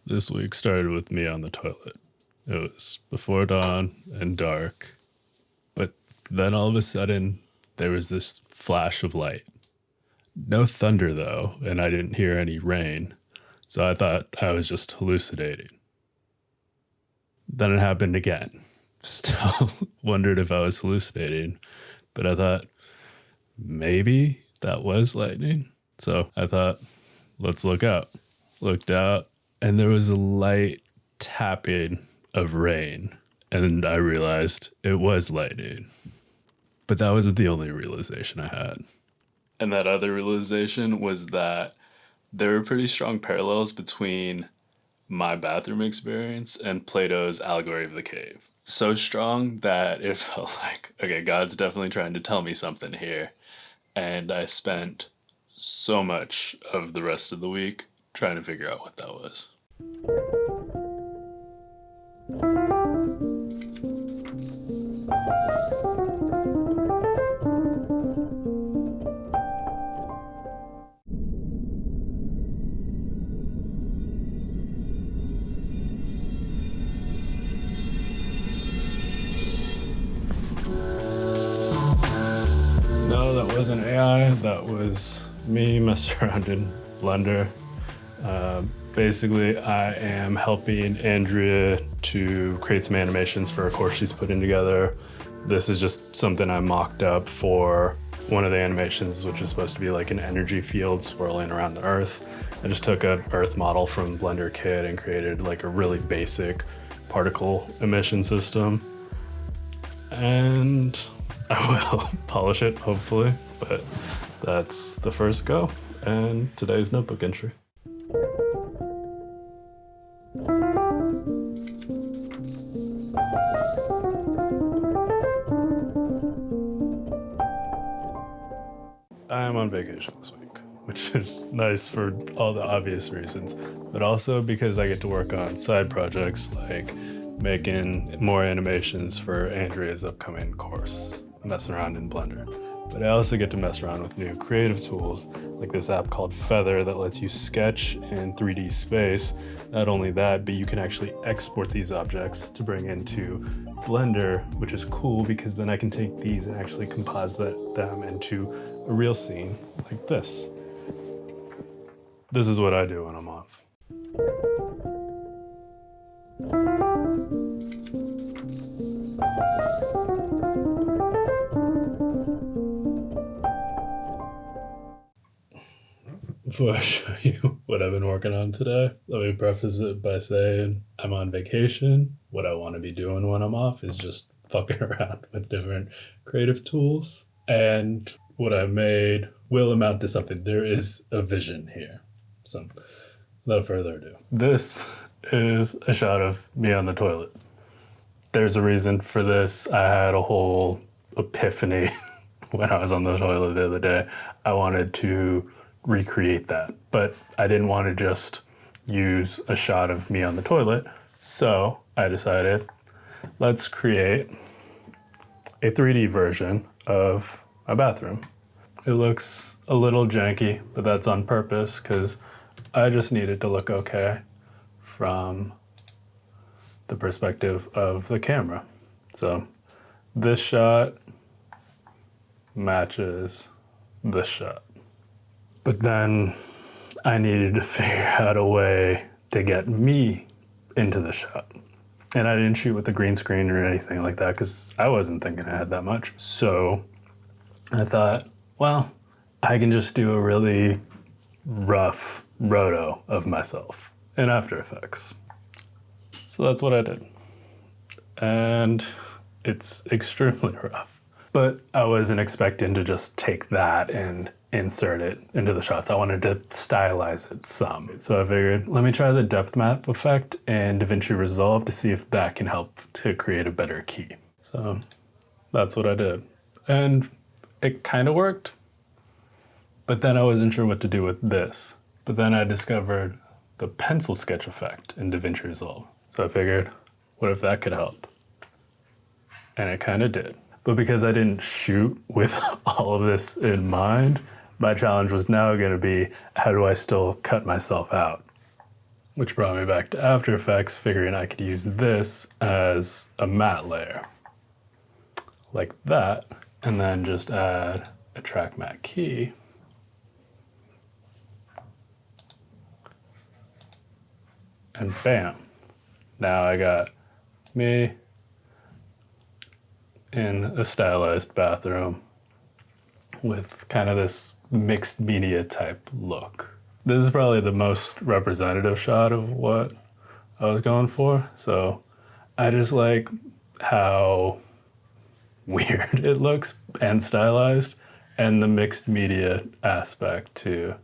This week started with me on the toilet. It was before dawn and dark, but then all of a sudden there was this flash of light. No thunder though, and I didn't hear any rain, so I thought I was just hallucinating. Then it happened again. Still wondered if I was hallucinating, but I thought maybe that was lightning. So I thought, let's look out. Looked out, and there was a light tapping of rain, and I realized it was lightning. But that wasn't the only realization I had. And that other realization was that there were pretty strong parallels between my bathroom experience and Plato's Allegory of the Cave. So strong that it felt like, okay, God's definitely trying to tell me something here. And I spent so much of the rest of the week trying to figure out what that was. No, that wasn't AI. That was me messing around in Blender. Basically, I am helping Andrea to create some animations for a course she's putting together. This is just something I mocked up for one of the animations, which is supposed to be like an energy field swirling around the Earth. I just took an Earth model from Blender Kit and created like a really basic particle emission system. And I will polish it, hopefully, but that's the first go and today's notebook entry. I am on vacation this week, which is nice for all the obvious reasons, but also because I get to work on side projects like making more animations for Andrea's upcoming course, messing around in Blender. But I also get to mess around with new creative tools like this app called Feather that lets you sketch in 3D space. Not only that, but you can actually export these objects to bring into Blender, which is cool because then I can take these and actually composite them into a real scene like this. This is what I do when I'm off. Before I show you what I've been working on today, let me preface it by saying I'm on vacation. What I want to be doing when I'm off is just fucking around with different creative tools. And what I made will amount to something. There is a vision here. So without further ado, this is a shot of me on the toilet. There's a reason for this. I had a whole epiphany when I was on the toilet the other day. I wanted to recreate that, but I didn't want to just use a shot of me on the toilet. So I decided, let's create a 3D version of my bathroom. It looks a little janky, but that's on purpose because I just need it to look okay from the perspective of the camera. So this shot matches this shot. But then I needed to figure out a way to get me into the shot. And I didn't shoot with the green screen or anything like that because I wasn't thinking I had that much. So I thought, well, I can just do a really rough roto of myself in After Effects. So that's what I did. And it's extremely rough. But I wasn't expecting to just take that and insert it into the shots. I wanted to stylize it some. So I figured, let me try the depth map effect in DaVinci Resolve to see if that can help to create a better key. So that's what I did. And it kind of worked. But then I wasn't sure what to do with this. But then I discovered the pencil sketch effect in DaVinci Resolve. So I figured, what if that could help? And it kind of did. But because I didn't shoot with all of this in mind, my challenge was now going to be, how do I still cut myself out? Which brought me back to After Effects, figuring I could use this as a matte layer. Like that, and then just add a track matte key. And bam, now I got me in a stylized bathroom with kind of this mixed media type look. This is probably the most representative shot of what I was going for. So I just like how weird it looks and stylized, and the mixed media aspect to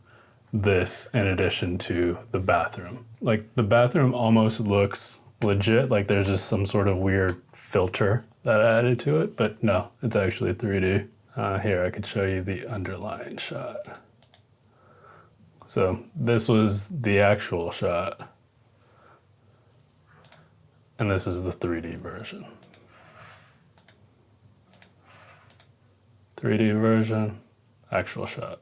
this in addition to the bathroom. Like the bathroom almost looks legit, like there's just some sort of weird filter that I added to it, but no, it's actually 3D. Here, I could show you the underlying shot. So this was the actual shot, and this is the 3D version. 3D version, actual shot.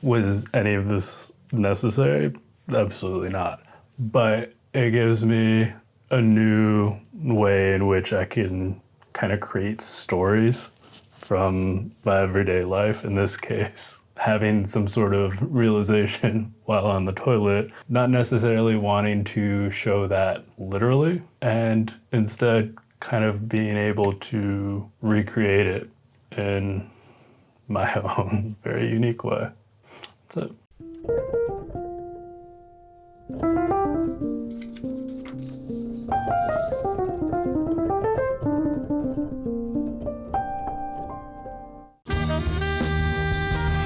Was any of this necessary? Absolutely not. But it gives me a new way in which I can kind of create stories from my everyday life. In this case, having some sort of realization while on the toilet, not necessarily wanting to show that literally, and instead kind of being able to recreate it in my own very unique way. That's it.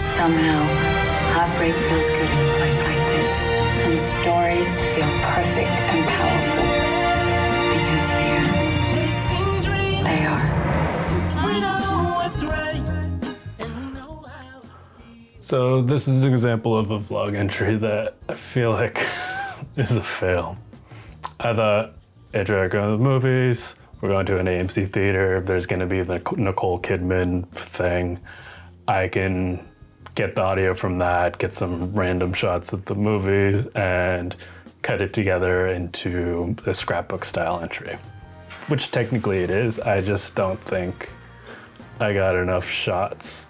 Somehow, heartbreak feels good in a place like this, and stories feel perfect and powerful, because here, they are. So this is an example of a vlog entry that I feel like is a fail. I thought, hey, Jared, going to the movies, we're going to an AMC theater, there's gonna be the Nicole Kidman thing. I can get the audio from that, get some random shots of the movie, and cut it together into a scrapbook style entry. Which technically it is, I just don't think I got enough shots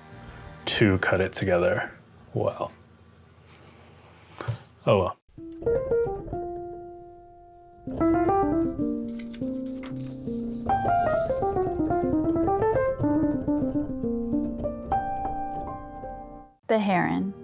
to cut it together well. Oh well. The Heron.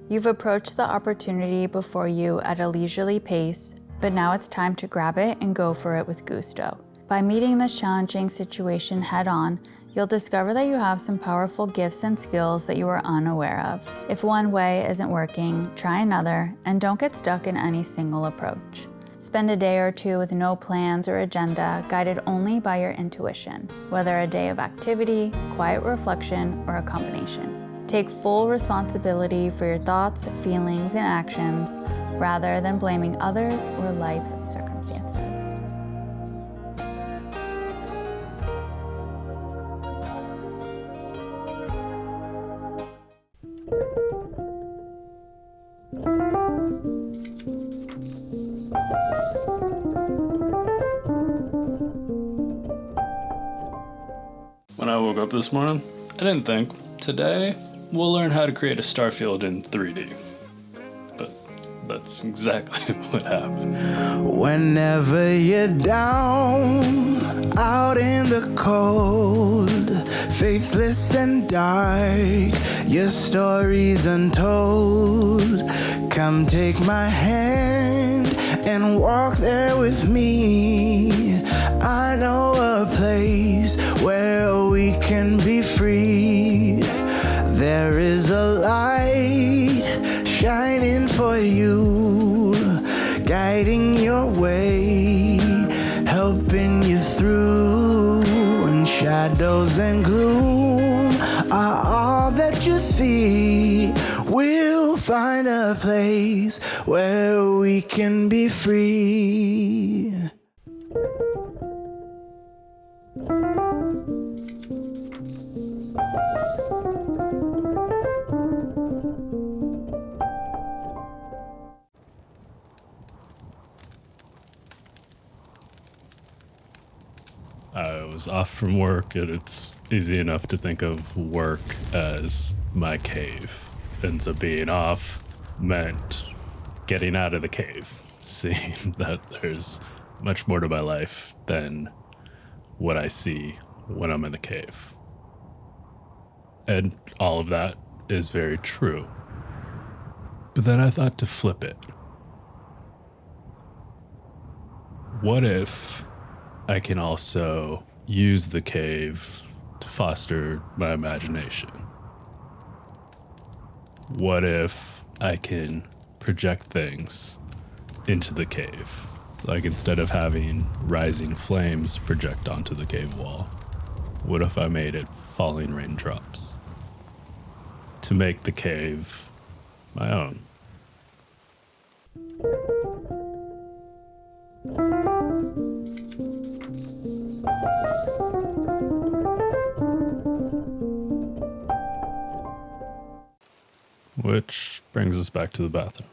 You've approached the opportunity before you at a leisurely pace, but now it's time to grab it and go for it with gusto. By meeting this challenging situation head-on, you'll discover that you have some powerful gifts and skills that you were unaware of. If one way isn't working, try another, and don't get stuck in any single approach. Spend a day or two with no plans or agenda, guided only by your intuition, whether a day of activity, quiet reflection, or a combination. Take full responsibility for your thoughts, feelings, and actions, rather than blaming others or life circumstances. When I woke up this morning, I didn't think, today we'll learn how to create a star field in 3D. But that's exactly what happened. Whenever you're down, out in the cold, faithless and dark, your story's untold. Come take my hand and walk there with me. I know a place where we can be free. There is a light shining for you, guiding your way, helping you through. When shadows and gloom are all that you see, we'll find a place where we can be free. I was off from work, and it's easy enough to think of work as my cave. And so being off meant getting out of the cave, seeing that there's much more to my life than what I see when I'm in the cave. And all of that is very true. But then I thought to flip it. What if I can also use the cave to foster my imagination? What if I can project things into the cave? Like instead of having rising flames project onto the cave wall, what if I made it falling raindrops? To make the cave my own. Which brings us back to the bathroom.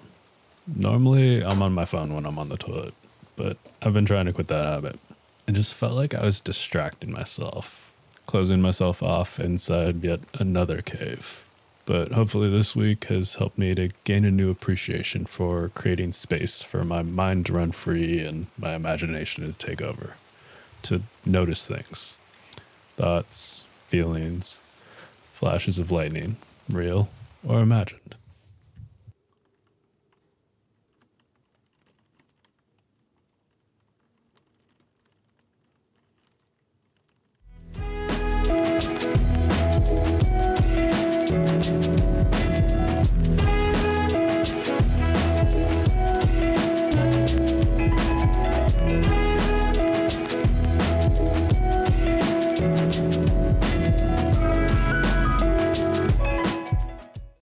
Normally, I'm on my phone when I'm on the toilet, but I've been trying to quit that habit. It just felt like I was distracting myself, closing myself off inside yet another cave. But hopefully this week has helped me to gain a new appreciation for creating space for my mind to run free and my imagination to take over, to notice things, thoughts, feelings, flashes of lightning, real or imagined.